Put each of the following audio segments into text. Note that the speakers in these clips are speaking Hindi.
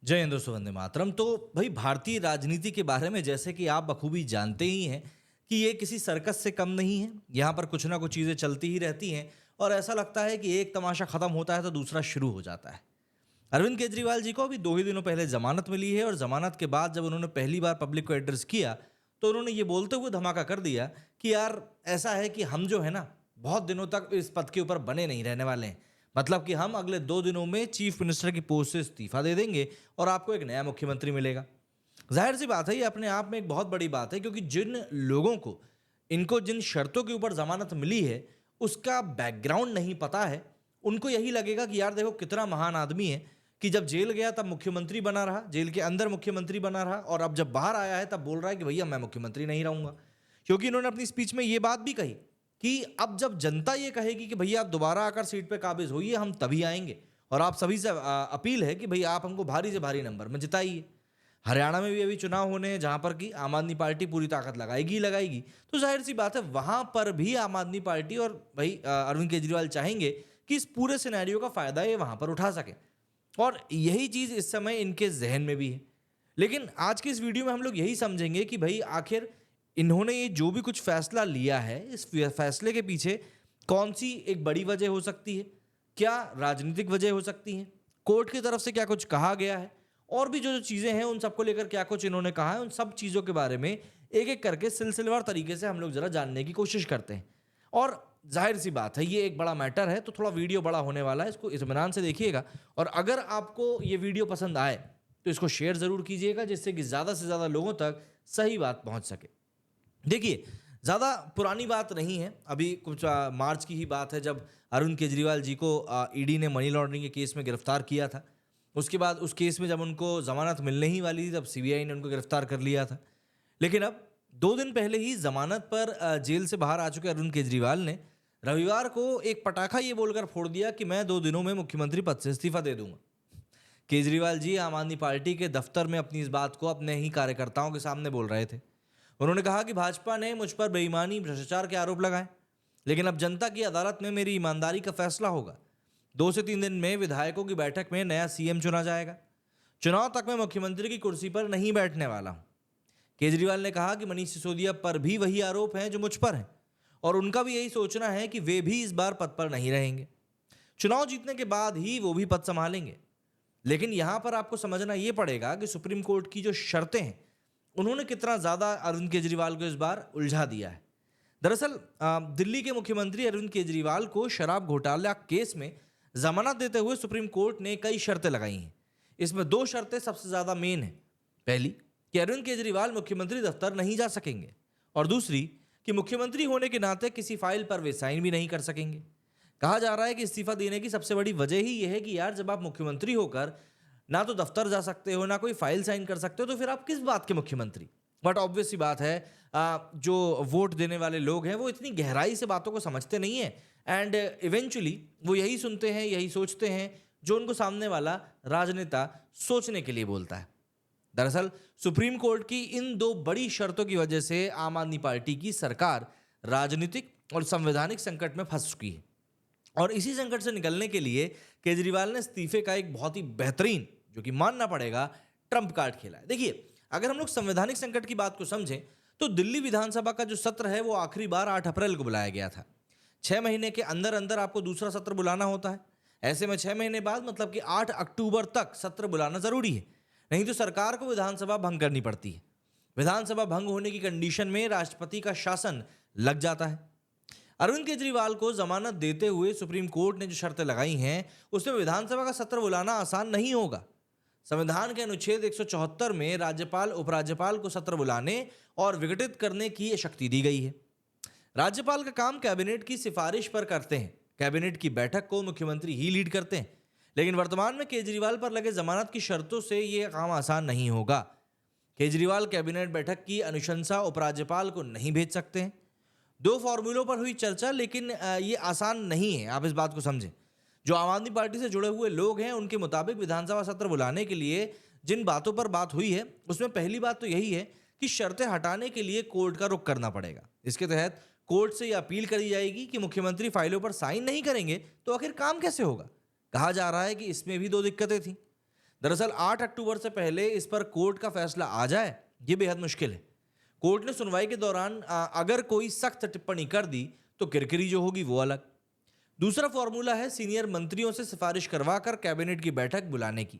जय हिंद दोस्तों, वंदे मातरम। तो भाई, भारतीय राजनीति के बारे में जैसे कि आप बखूबी जानते ही हैं कि ये किसी सर्कस से कम नहीं है। यहाँ पर कुछ ना कुछ चीज़ें चलती ही रहती हैं और ऐसा लगता है कि एक तमाशा खत्म होता है तो दूसरा शुरू हो जाता है। अरविंद केजरीवाल जी को अभी 2 ही दिनों पहले जमानत मिली है और जमानत के बाद जब उन्होंने पहली बार पब्लिक को एड्रेस किया तो उन्होंने ये बोलते हुए धमाका कर दिया कि यार, ऐसा है कि हम जो है ना, बहुत दिनों तक इस पद के ऊपर बने नहीं रहने वाले हैं। मतलब कि हम अगले 2 दिनों में चीफ मिनिस्टर की पोस्ट से इस्तीफा दे देंगे और आपको एक नया मुख्यमंत्री मिलेगा। जाहिर सी बात है, ये अपने आप में एक बहुत बड़ी बात है, क्योंकि जिन लोगों को इनको जिन शर्तों के ऊपर जमानत मिली है उसका बैकग्राउंड नहीं पता है, उनको यही लगेगा कि यार देखो कितना महान आदमी है कि जब जेल गया तब मुख्यमंत्री बना रहा, जेल के अंदर मुख्यमंत्री बना रहा, और अब जब बाहर आया है तब बोल रहा है कि भैया मैं मुख्यमंत्री नहीं रहूंगा। क्योंकि इन्होंने अपनी स्पीच में ये बात भी कही कि अब जब जनता ये कहेगी कि भैया आप दोबारा आकर सीट पे काबिज होइए, हम तभी आएंगे। और आप सभी से अपील है कि भैया आप हमको भारी से भारी नंबर में जिताइए। हरियाणा में भी अभी चुनाव होने हैं जहां पर कि आम आदमी पार्टी पूरी ताकत लगाएगी ही लगाएगी। तो जाहिर सी बात है, वहां पर भी आम आदमी पार्टी और भाई अरविंद केजरीवाल चाहेंगे कि इस पूरे सिनेरियो का फायदा ये वहां पर उठा सके, और यही चीज इस समय इनके जहन में भी है। लेकिन आज की इस वीडियो में हम लोग यही समझेंगे कि भाई आखिर इन्होंने ये जो भी कुछ फैसला लिया है, इस फैसले के पीछे कौन सी एक बड़ी वजह हो सकती है, क्या राजनीतिक वजह हो सकती है, कोर्ट की तरफ से क्या कुछ कहा गया है, और भी जो जो चीज़ें हैं उन सबको लेकर क्या कुछ इन्होंने कहा है, उन सब चीज़ों के बारे में एक एक करके सिलसिलेवार तरीके से हम लोग जरा जानने की कोशिश करते हैं। और जाहिर सी बात है, ये एक बड़ा मैटर है तो थोड़ा वीडियो बड़ा होने वाला है, इसको इत्मीनान से देखिएगा। और अगर आपको ये वीडियो पसंद आए तो इसको शेयर ज़रूर कीजिएगा, जिससे कि ज़्यादा से ज़्यादा लोगों तक सही बात पहुंच सके। देखिए, ज़्यादा पुरानी बात नहीं है, अभी कुछ मार्च की ही बात है जब अरविंद केजरीवाल जी को ईडी ने मनी लॉन्ड्रिंग के केस में गिरफ्तार किया था। उसके बाद उस केस में जब उनको ज़मानत मिलने ही वाली थी तब सीबीआई ने उनको गिरफ्तार कर लिया था। लेकिन अब 2 दिन पहले ही ज़मानत पर जेल से बाहर आ चुके अरविंद केजरीवाल ने रविवार को एक पटाखा ये बोलकर फोड़ दिया कि मैं 2 दिनों में मुख्यमंत्री पद से इस्तीफा दे दूंगा। केजरीवाल जी आम आदमी पार्टी के दफ्तर में अपनी इस बात को अपने ही कार्यकर्ताओं के सामने बोल रहे थे। उन्होंने कहा कि भाजपा ने मुझ पर बेईमानी, भ्रष्टाचार के आरोप लगाए, लेकिन अब जनता की अदालत में मेरी ईमानदारी का फैसला होगा। 2 से 3 दिन में विधायकों की बैठक में नया सीएम चुना जाएगा। चुनाव तक मैं मुख्यमंत्री की कुर्सी पर नहीं बैठने वाला हूं। केजरीवाल ने कहा कि मनीष सिसोदिया पर भी वही आरोप हैं जो मुझ पर हैं, और उनका भी यही सोचना है कि वे भी इस बार पद पर नहीं रहेंगे। चुनाव जीतने के बाद ही वो भी पद संभालेंगे। लेकिन यहां पर आपको समझना यह पड़ेगा कि सुप्रीम कोर्ट की जो शर्तें हैं, उन्होंने कितना ज्यादा अरविंद केजरीवाल को इस बार उलझा दिया है। दरअसल दिल्ली के मुख्यमंत्री अरविंद केजरीवाल को शराब घोटाला केस में जमानत देते हुए सुप्रीम कोर्ट ने कई शर्तें लगाई हैं। इसमें 2 शर्तें सबसे ज्यादा मेन है। पहली, कि अरविंद केजरीवाल मुख्यमंत्री दफ्तर नहीं जा सकेंगे, और दूसरी कि मुख्यमंत्री होने के नाते किसी फाइल पर वे साइन भी नहीं कर सकेंगे। कहा जा रहा है कि इस्तीफा देने की सबसे बड़ी वजह ही यह है कि यार, जब आप मुख्यमंत्री होकर ना तो दफ्तर जा सकते हो, ना कोई फाइल साइन कर सकते हो, तो फिर आप किस बात के मुख्यमंत्री। बट ऑब्वियस सी बात है, जो वोट देने वाले लोग हैं वो इतनी गहराई से बातों को समझते नहीं है, एंड इवेंचुअली वो यही सुनते हैं, यही सोचते हैं जो उनको सामने वाला राजनेता सोचने के लिए बोलता है। दरअसल सुप्रीम कोर्ट की इन 2 बड़ी शर्तों की वजह से आम आदमी पार्टी की सरकार राजनीतिक और संवैधानिक संकट में फंस चुकी है, और इसी संकट से निकलने के लिए केजरीवाल ने इस्तीफे का एक बहुत ही बेहतरीन, जो कि मानना पड़ेगा, ट्रम्प कार्ड खेला है। देखिए, अगर हम लोग संवैधानिक संकट की बात को समझें तो दिल्ली विधानसभा का जो सत्र है वो आखिरी बार 8 अप्रैल को बुलाया गया था। 6 महीने के अंदर अंदर आपको दूसरा सत्र बुलाना होता है। ऐसे में 6 महीने बाद, मतलब कि 8 अक्टूबर तक सत्र बुलाना जरूरी है, नहीं तो सरकार को विधानसभा भंग करनी पड़ती है। विधानसभा भंग होने की कंडीशन में राष्ट्रपति का शासन लग जाता है। अरविंद केजरीवाल को जमानत देते हुए सुप्रीम कोर्ट ने जो शर्तें लगाई हैं, उसमें विधानसभा का सत्र बुलाना आसान नहीं होगा। संविधान के अनुच्छेद 174 में राज्यपाल उपराज्यपाल को सत्र बुलाने और विघटित करने की शक्ति दी गई है। राज्यपाल का काम कैबिनेट की सिफारिश पर करते हैं, कैबिनेट की बैठक को मुख्यमंत्री ही लीड करते हैं। लेकिन वर्तमान में केजरीवाल पर लगे जमानत की शर्तों से यह काम आसान नहीं होगा। केजरीवाल कैबिनेट बैठक की अनुशंसा उपराज्यपाल को नहीं भेज सकते हैं। 2 फॉर्मूलों पर हुई चर्चा, लेकिन ये आसान नहीं है, आप इस बात को समझें। जो आम आदमी पार्टी से जुड़े हुए लोग हैं उनके मुताबिक विधानसभा सत्र बुलाने के लिए जिन बातों पर बात हुई है, उसमें पहली बात तो यही है कि शर्तें हटाने के लिए कोर्ट का रुख करना पड़ेगा। इसके तहत कोर्ट से यह अपील करी जाएगी कि मुख्यमंत्री फाइलों पर साइन नहीं करेंगे तो आखिर काम कैसे होगा। कहा जा रहा है कि इसमें भी 2 दिक्कतें थी। दरअसल 8 अक्टूबर से पहले इस पर कोर्ट का फैसला आ जाए, ये बेहद मुश्किल है। कोर्ट ने सुनवाई के दौरान अगर कोई सख्त टिप्पणी कर दी तो किरकिरी जो होगी वो अलग। दूसरा फॉर्मूला है सीनियर मंत्रियों से सिफारिश करवाकर कैबिनेट की बैठक बुलाने की,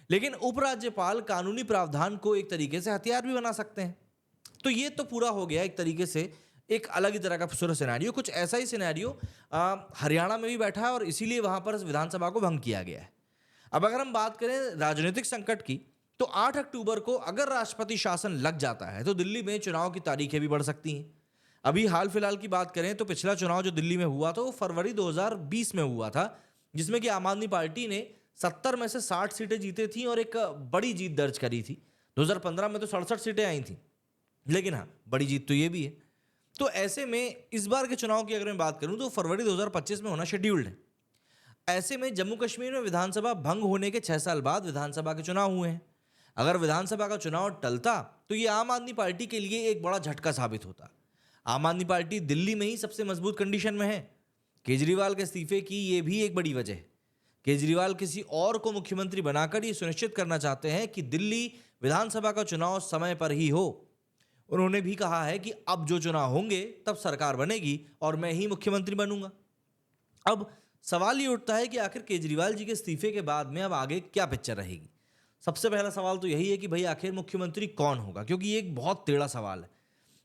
लेकिन उपराज्यपाल कानूनी प्रावधान को एक तरीके से हथियार भी बना सकते हैं। तो ये तो पूरा हो गया एक तरीके से एक अलग ही तरह का पूरा सिनेरियो। कुछ ऐसा ही सिनेरियो हरियाणा में भी बैठा है और इसीलिए वहां पर विधानसभा को भंग किया गया है। अब अगर हम बात करें राजनीतिक संकट की, तो 8 अक्टूबर को अगर राष्ट्रपति शासन लग जाता है तो दिल्ली में चुनाव की तारीखें भी बढ़ सकती हैं। अभी हाल फिलहाल की बात करें तो पिछला चुनाव जो दिल्ली में हुआ था वो फरवरी 2020 में हुआ था, जिसमें कि आम आदमी पार्टी ने 70 में से 60 सीटें जीती थी और एक बड़ी जीत दर्ज करी थी। 2015 में तो 67 सीटें आई थी, लेकिन हाँ, बड़ी जीत तो ये भी है। तो ऐसे में इस बार के चुनाव की अगर मैं बात करूं तो फरवरी 2025 में होना शेड्यूल्ड है। ऐसे में जम्मू कश्मीर में विधानसभा भंग होने के 6 साल बाद विधानसभा के चुनाव हुए हैं। अगर विधानसभा का चुनाव टलता तो ये आम आदमी पार्टी के लिए एक बड़ा झटका साबित होता। आम आदमी पार्टी दिल्ली में ही सबसे मजबूत कंडीशन में है। केजरीवाल के इस्तीफे की ये भी एक बड़ी वजह है। केजरीवाल किसी और को मुख्यमंत्री बनाकर ये सुनिश्चित करना चाहते हैं कि दिल्ली विधानसभा का चुनाव समय पर ही हो। उन्होंने भी कहा है कि अब जो चुनाव होंगे तब सरकार बनेगी और मैं ही मुख्यमंत्री बनूंगा। अब सवाल ये उठता है कि आखिर केजरीवाल जी के इस्तीफे के बाद में अब आगे क्या पिक्चर रहेगी। सबसे पहला सवाल तो यही है कि भाई आखिर मुख्यमंत्री कौन होगा, क्योंकि ये एक बहुत टेढ़ा सवाल है।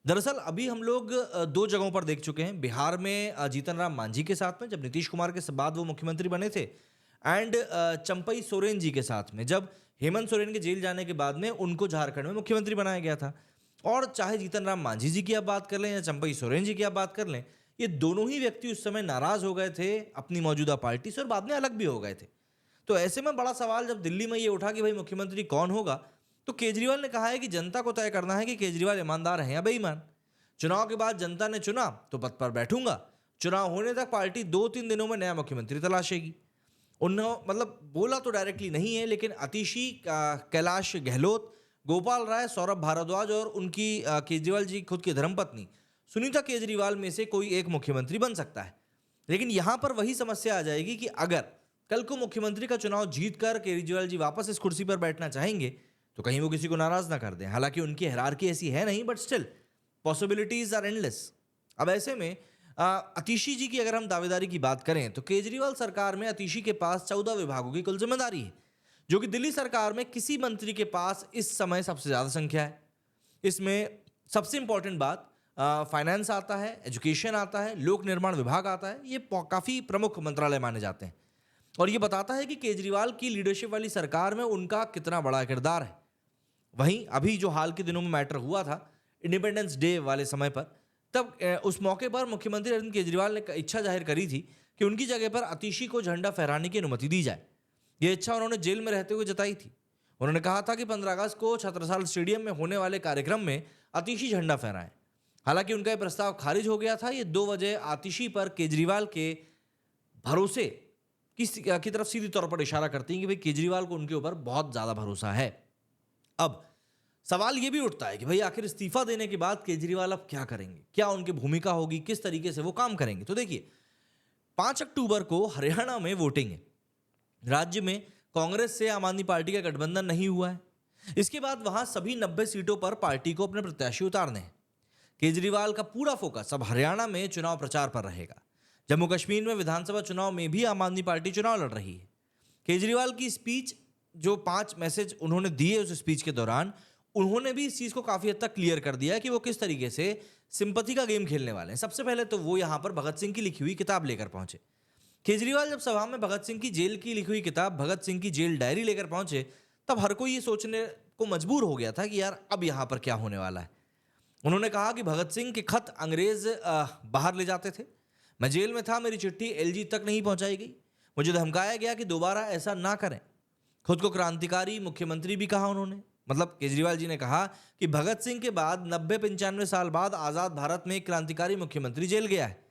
दरअसल अभी हम लोग दो जगहों पर देख चुके हैं। बिहार में जीतन राम मांझी के साथ में, जब नीतीश कुमार के बाद वो मुख्यमंत्री बने थे, एंड चंपई सोरेन जी के साथ में, जब हेमंत सोरेन के जेल जाने के बाद में उनको झारखंड में मुख्यमंत्री बनाया गया था। और चाहे जीतन राम मांझी जी की आप बात कर लें या चंपई सोरेन जी की आप बात कर लें, ये दोनों ही व्यक्ति उस समय नाराज हो गए थे अपनी मौजूदा पार्टी से और बाद में अलग भी हो गए थे। तो ऐसे में बड़ा सवाल जब दिल्ली में ये उठा कि भाई मुख्यमंत्री कौन होगा, तो केजरीवाल ने कहा है कि जनता को तय करना है कि केजरीवाल ईमानदार हैं या बेईमान। चुनाव के बाद जनता ने चुना तो पद पर बैठूंगा, चुनाव होने तक पार्टी 2-3 दिनों में नया मुख्यमंत्री तलाशेगी। उन्होंने मतलब बोला तो डायरेक्टली नहीं है, लेकिन अतिशी, कैलाश गहलोत, गोपाल राय, सौरभ भारद्वाज और उनकी केजरीवाल जी खुद की धर्मपत्नी सुनीता केजरीवाल में से कोई एक मुख्यमंत्री बन सकता है। लेकिन यहां पर वही समस्या आ जाएगी कि अगर कल को मुख्यमंत्री का चुनाव जीतकर केजरीवाल जी वापस इस कुर्सी पर बैठना चाहेंगे तो कहीं वो किसी को नाराज ना कर दें। हालांकि उनकी हायरार्की ऐसी है नहीं, but still possibilities are endless. अब ऐसे में अतिशी जी की अगर हम दावेदारी की बात करें तो केजरीवाल सरकार में अतिशी के पास 14 विभागों की कुल जिम्मेदारी है, जो कि दिल्ली सरकार में किसी मंत्री के पास इस समय सबसे ज्यादा संख्या है। इसमें सबसे इंपॉर्टेंट बात फाइनेंस आता है, एजुकेशन आता है, लोक निर्माण विभाग आता है। ये काफी प्रमुख मंत्रालय माने जाते हैं और ये बताता है कि केजरीवाल की लीडरशिप वाली सरकार में उनका कितना बड़ा किरदार है। वहीं अभी जो हाल के दिनों में मैटर हुआ था इंडिपेंडेंस डे वाले समय पर, तब उस मौके पर मुख्यमंत्री अरविंद केजरीवाल ने इच्छा जाहिर करी थी कि उनकी जगह पर अतिशी को झंडा फहराने की अनुमति दी जाए। ये इच्छा उन्होंने जेल में रहते हुए जताई थी। उन्होंने कहा था कि 15 अगस्त को छत्रसाल स्टेडियम में होने वाले कार्यक्रम में अतिशी झंडा फहराएं। हालांकि उनका यह प्रस्ताव खारिज हो गया था। ये 2 वजह आतिशी पर केजरीवाल के भरोसे की तरफ सीधी तौर पर इशारा करती हैं कि भाई केजरीवाल को उनके ऊपर बहुत ज्यादा भरोसा है। अब सवाल यह भी उठता है कि भाई आखिर इस्तीफा देने के बाद केजरीवाल अब क्या करेंगे, क्या उनकी भूमिका होगी, किस तरीके से वो काम करेंगे। तो देखिए 5 अक्टूबर को हरियाणा में वोटिंग है। राज्य में कांग्रेस से आम आदमी पार्टी का गठबंधन नहीं हुआ है। इसके बाद वहां सभी 90 सीटों पर पार्टी को अपने प्रत्याशी उतारने हैं। केजरीवाल का पूरा फोकस अब हरियाणा में चुनाव प्रचार पर रहेगा। जम्मू कश्मीर में विधानसभा चुनाव में भी आम आदमी पार्टी चुनाव लड़ रही है। केजरीवाल की स्पीच, जो 5 मैसेज उन्होंने दिए उस स्पीच के दौरान, उन्होंने भी इस चीज को काफी हद तक क्लियर कर दिया कि वो किस तरीके से सिंपैथी का गेम खेलने वाले हैं। सबसे पहले तो वो यहां पर भगत सिंह की लिखी हुई किताब लेकर पहुंचे। केजरीवाल जब सभा में भगत सिंह की जेल की लिखी हुई किताब, भगत सिंह की जेल डायरी लेकर पहुंचे, तब हर कोई ये सोचने को मजबूर हो गया था कि यार अब यहां पर क्या होने वाला है। उन्होंने कहा कि भगत सिंह के खत अंग्रेज बाहर ले जाते थे। मैं जेल में था, मेरी चिट्ठी एलजी तक नहीं पहुंचाई गई। मुझे धमकाया गया कि दोबारा ऐसा ना करें। खुद को क्रांतिकारी मुख्यमंत्री भी कहा उन्होंने। मतलब केजरीवाल जी ने कहा कि भगत सिंह के बाद 90-95 साल बाद आजाद भारत में एक क्रांतिकारी मुख्यमंत्री जेल गया है।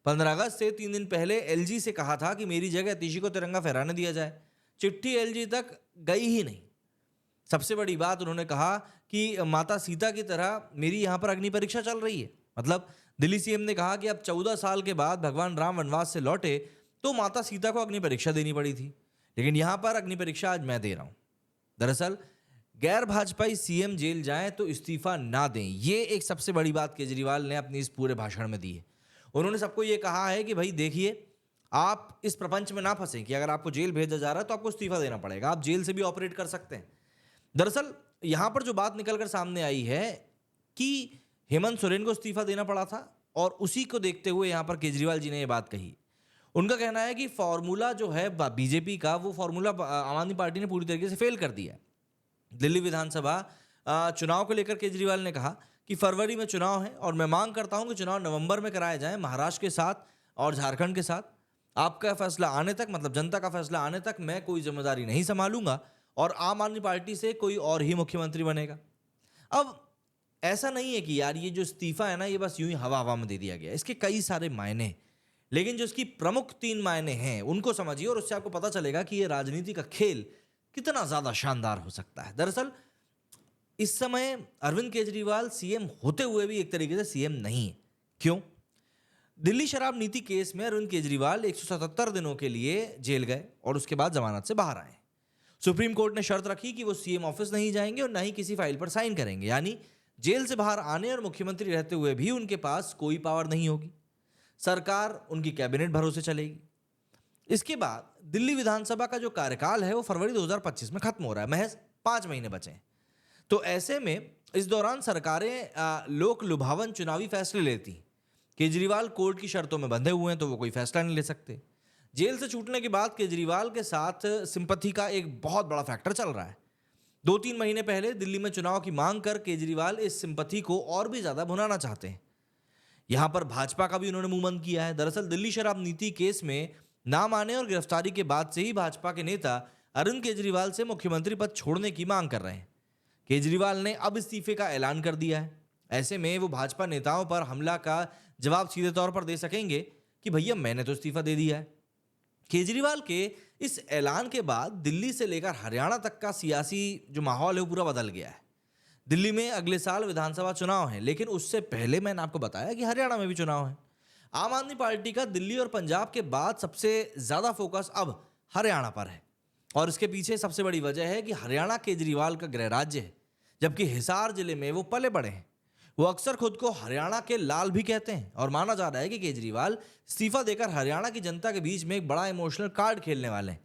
15 अगस्त से 3 दिन पहले एलजी से कहा था कि मेरी जगह अतिशी को तिरंगा फहराने दिया जाए। चिट्ठी एलजी तक गई ही नहीं। सबसे बड़ी बात उन्होंने कहा कि माता सीता की तरह मेरी यहां पर अग्नि परीक्षा चल रही है। मतलब दिल्ली सीएम ने कहा कि अब 14 साल के बाद भगवान राम वनवास से लौटे तो माता सीता को अग्नि परीक्षा देनी पड़ी थी, लेकिन यहां पर अग्नि परीक्षा आज मैं दे रहा हूं। दरअसल गैर भाजपाई सीएम जेल जाएं तो इस्तीफा ना दें, ये एक सबसे बड़ी बात केजरीवाल ने अपनी इस पूरे भाषण में दी है। उन्होंने सबको ये कहा है कि भाई देखिए, आप इस प्रपंच में ना फंसें कि अगर आपको जेल भेजा जा रहा है तो आपको इस्तीफा देना पड़ेगा, आप जेल से भी ऑपरेट कर सकते हैं। दरअसल यहां पर जो बात निकल कर सामने आई है कि हेमंत सोरेन को इस्तीफा देना पड़ा था, और उसी को देखते हुए यहां पर केजरीवाल जी ने यह बात कही। उनका कहना है कि फॉर्मूला जो है बीजेपी का, वो फॉर्मूला आम आदमी पार्टी ने पूरी तरीके से फेल कर दिया है। दिल्ली विधानसभा चुनाव को लेकर केजरीवाल ने कहा कि फरवरी में चुनाव है और मैं मांग करता हूं कि चुनाव नवंबर में कराए जाएं, महाराष्ट्र के साथ और झारखंड के साथ। आपका फैसला आने तक, मतलब जनता का फैसला आने तक मैं कोई जिम्मेदारी नहीं संभालूंगा और आम आदमी पार्टी से कोई और ही मुख्यमंत्री बनेगा। अब ऐसा नहीं है कि यार ये जो इस्तीफा है ना, ये बस यूं ही हवा हवा में दे दिया गया, इसके कई सारे मायने हैं। लेकिन जो इसकी प्रमुख 3 मायने हैं उनको समझिए और उससे आपको पता चलेगा कि ये राजनीति का खेल कितना ज्यादा शानदार हो सकता है। दरअसल इस समय अरविंद केजरीवाल सीएम होते हुए भी एक तरीके से सीएम नहीं है। क्यों? दिल्ली शराब नीति केस में अरविंद केजरीवाल 177 दिनों के लिए जेल गए और उसके बाद जमानत से बाहर आए। सुप्रीम कोर्ट ने शर्त रखी कि वो सीएम ऑफिस नहीं जाएंगे और ना ही किसी फाइल पर साइन करेंगे, यानी जेल से बाहर आने और मुख्यमंत्री रहते हुए भी उनके पास कोई पावर नहीं होगी। सरकार उनकी कैबिनेट भरोसे चलेगी। इसके बाद दिल्ली विधानसभा का जो कार्यकाल है वो फरवरी 2025 में खत्म हो रहा है, महज 5 महीने बचे हैं। तो ऐसे में इस दौरान सरकारें लोक लुभावन चुनावी फैसले लेती हैं। केजरीवाल कोर्ट की शर्तों में बंधे हुए हैं तो वो कोई फैसला नहीं ले सकते। जेल से छूटने के बाद केजरीवाल के साथ सिंपैथी का एक बहुत बड़ा फैक्टर चल रहा है। 2-3 महीने पहले दिल्ली में चुनाव की मांग कर केजरीवाल इस सिंपैथी को और भी ज्यादा भुनाना चाहते हैं। यहां पर भाजपा का भी उन्होंने मुंह बंद किया है। दरअसल दिल्ली शराब नीति केस में नाम आने और गिरफ्तारी के बाद से ही भाजपा के नेता अरविंद केजरीवाल से मुख्यमंत्री पद छोड़ने की मांग कर रहे हैं। केजरीवाल ने अब इस्तीफे का ऐलान कर दिया है। ऐसे में वो भाजपा नेताओं पर हमला का जवाब सीधे तौर पर दे सकेंगे कि भैया मैंने तो इस्तीफा दे दिया है। केजरीवाल के इस ऐलान के बाद दिल्ली से लेकर हरियाणा तक का सियासी जो माहौल है वो पूरा बदल गया है। दिल्ली में अगले साल विधानसभा चुनाव है, लेकिन उससे पहले मैंने आपको बताया कि हरियाणा में भी चुनाव है। आम आदमी पार्टी का दिल्ली और पंजाब के बाद सबसे ज्यादा फोकस अब हरियाणा पर है, और इसके पीछे सबसे बड़ी वजह है कि हरियाणा केजरीवाल का गृह राज्य है, जबकि हिसार जिले में वो पले बड़े हैं। वो अक्सर खुद को हरियाणा के लाल भी कहते हैं और माना जा रहा है कि केजरीवाल इस्तीफा देकर हरियाणा की जनता के बीच में एक बड़ा इमोशनल कार्ड खेलने वाले हैं।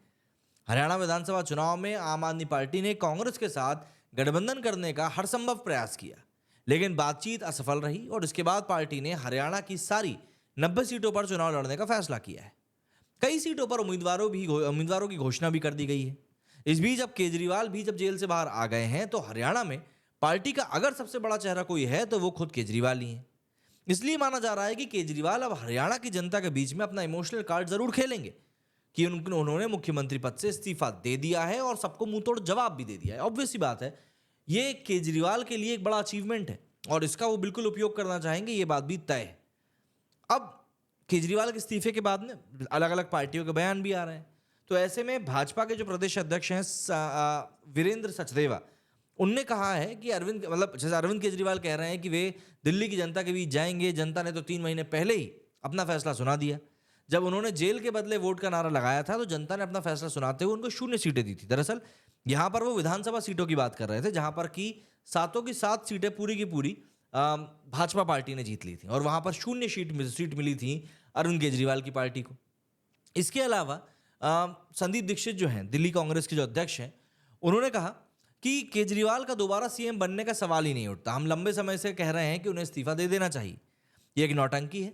हरियाणा विधानसभा चुनाव में आम आदमी पार्टी ने कांग्रेस के साथ गठबंधन करने का हर संभव प्रयास किया, लेकिन बातचीत असफल रही और इसके बाद पार्टी ने हरियाणा की सारी 90 सीटों पर चुनाव लड़ने का फैसला किया है। कई सीटों पर उम्मीदवारों की घोषणा भी कर दी गई है। इस बीच अब केजरीवाल भी जब जेल से बाहर आ गए हैं तो हरियाणा में पार्टी का अगर सबसे बड़ा चेहरा कोई है तो वो खुद केजरीवाल ही है। इसलिए माना जा रहा है कि केजरीवाल अब हरियाणा की जनता के बीच में अपना इमोशनल कार्ड जरूर खेलेंगे कि उन्होंने मुख्यमंत्री पद से इस्तीफा दे दिया है और सबको मुंह तोड़ जवाब भी दे दिया है। ऑब्वियस सी बात है, ये केजरीवाल के लिए एक बड़ा अचीवमेंट है और इसका वो बिल्कुल उपयोग करना चाहेंगे, ये बात भी तय है। अब केजरीवाल के इस्तीफे के बाद में अलग अलग पार्टियों के बयान भी आ रहे हैं। तो ऐसे में भाजपा के जो प्रदेश अध्यक्ष हैं वीरेंद्र सचदेवा, उनने कहा है कि जैसे अरविंद केजरीवाल कह रहे हैं कि वे दिल्ली की जनता के बीच जाएंगे। जनता ने तो 3 महीने पहले ही अपना फैसला सुना दिया। जब उन्होंने जेल के बदले वोट का नारा लगाया था तो जनता ने अपना फैसला सुनाते हुए उनको 0 सीटें दी थी। दरअसल यहां पर वो विधानसभा सीटों की बात कर रहे थे, जहां पर की 7 की 7 सीटें पूरी की पूरी भाजपा पार्टी ने जीत ली थी और वहां पर 0 सीट मिली थी अरविंद केजरीवाल की पार्टी को। इसके अलावा संदीप दीक्षित जो हैं, दिल्ली कांग्रेस के जो अध्यक्ष हैं, उन्होंने कहा कि केजरीवाल का दोबारा सीएम बनने का सवाल ही नहीं उठता। हम लंबे समय से कह रहे हैं कि उन्हें इस्तीफा दे देना चाहिए। ये एक नौटंकी है।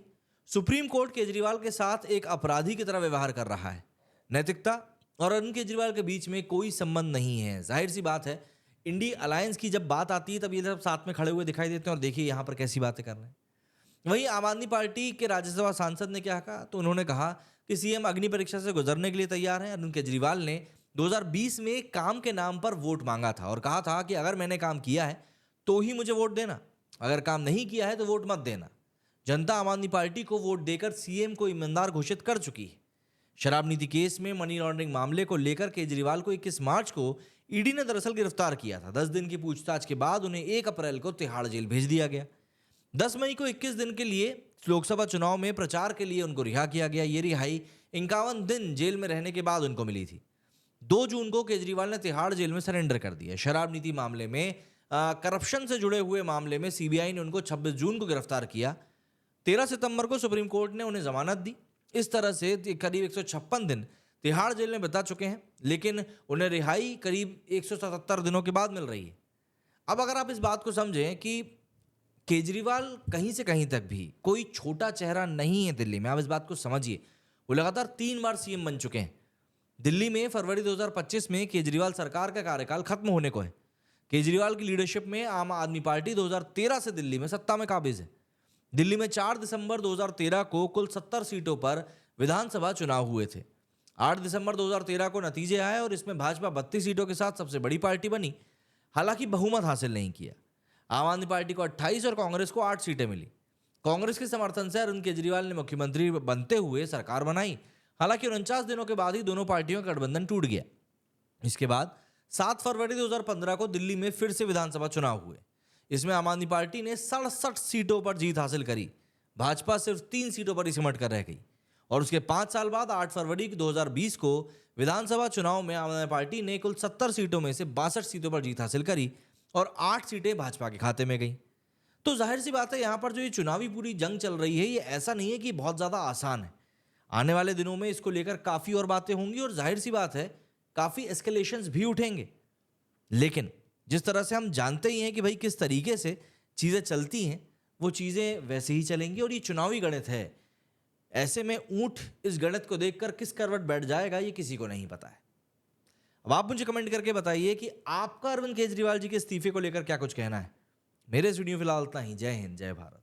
सुप्रीम कोर्ट केजरीवाल के साथ एक अपराधी की तरह व्यवहार कर रहा है। नैतिकता और अरविंद केजरीवाल के बीच में कोई संबंध नहीं है। जाहिर सी बात है, इंडिया अलायंस की जब बात आती है तब ये सब साथ में खड़े हुए दिखाई देते हैं और देखिए यहाँ पर कैसी बातें कर रहे हैं। वहीं आम आदमी पार्टी के राज्यसभा सांसद ने क्या कहा, तो उन्होंने कहा कि सीएम अग्नि परीक्षा से गुजरने के लिए तैयार हैं। अरविंद केजरीवाल ने 2020 में काम के नाम पर वोट मांगा था और कहा था कि अगर मैंने काम किया है तो ही मुझे वोट देना, अगर काम नहीं किया है तो वोट मत देना। जनता आम आदमी पार्टी को वोट देकर सीएम को ईमानदार घोषित कर चुकी है। शराब नीति केस में मनी लॉन्ड्रिंग मामले को लेकर केजरीवाल को 21 मार्च को ईडी ने दरअसल गिरफ्तार किया था। 10 दिन की पूछताछ के बाद उन्हें 1 अप्रैल को तिहाड़ जेल भेज दिया गया। 10 मई को 21 दिन के लिए लोकसभा चुनाव में प्रचार के लिए उनको रिहा किया गया। ये रिहाई 51 दिन जेल में रहने के बाद उनको मिली थी। 2 जून को केजरीवाल ने तिहाड़ जेल में सरेंडर कर दिया। शराब नीति मामले में करप्शन से जुड़े हुए मामले में सीबीआई ने उनको 26 जून को गिरफ्तार किया। 13 सितंबर को सुप्रीम कोर्ट ने उन्हें जमानत दी। इस तरह से करीब 156 दिन तिहाड़ जेल में बिता चुके हैं, लेकिन उन्हें रिहाई करीब 177 दिनों के बाद मिल रही है। अब अगर आप इस बात को समझें कि केजरीवाल कहीं से कहीं तक भी कोई छोटा चेहरा नहीं है दिल्ली में, आप इस बात को समझिए। वो लगातार 3 बार सीएम बन चुके हैं। दिल्ली में फरवरी 2025 में केजरीवाल सरकार का कार्यकाल खत्म होने को है। केजरीवाल की लीडरशिप में आम आदमी पार्टी 2013 से दिल्ली में सत्ता में काबिज है। दिल्ली में 4 दिसंबर 2013 को कुल 70 सीटों पर विधानसभा चुनाव हुए थे। 8 दिसंबर 2013 को नतीजे आए और इसमें भाजपा 32 सीटों के साथ सबसे बड़ी पार्टी बनी, हालांकि बहुमत हासिल नहीं किया। आम आदमी पार्टी को 28 और कांग्रेस को 8 सीटें मिली। कांग्रेस के समर्थन से अरविंद केजरीवाल ने मुख्यमंत्री बनते हुए सरकार बनाई। हालांकि 49 दिनों के बाद ही दोनों पार्टियों का गठबंधन टूट गया। इसके बाद 7 फरवरी 2015 को दिल्ली में फिर से विधानसभा चुनाव हुए। इसमें आम आदमी पार्टी ने 67 सीटों पर जीत हासिल करी। भाजपा सिर्फ 3 सीटों पर ही सिमट कर रह गई। और उसके 5 साल बाद 8 फरवरी 2020 को विधानसभा चुनाव में आम आदमी पार्टी ने कुल 70 सीटों में से 62 सीटों पर जीत हासिल करी और 8 सीटें भाजपा के खाते में गई। तो जाहिर सी बात है, यहाँ पर जो ये चुनावी पूरी जंग चल रही है, ये ऐसा नहीं है कि बहुत ज़्यादा आसान है। आने वाले दिनों में इसको लेकर काफ़ी और बातें होंगी और जाहिर सी बात है काफ़ी एस्केलेशंस भी उठेंगे। लेकिन जिस तरह से हम जानते ही हैं कि भाई किस तरीके से चीज़ें चलती हैं, वो चीज़ें वैसे ही चलेंगी और ये चुनावी गणित है। ऐसे में ऊंट इस गणित को देखकर किस करवट बैठ जाएगा, ये किसी को नहीं पता है। अब आप मुझे कमेंट करके बताइए कि आपका अरविंद केजरीवाल जी के इस्तीफे को लेकर क्या कुछ कहना है। मेरे इस वीडियो फिलहाल इतना ही। जय हिंद, जय भारत।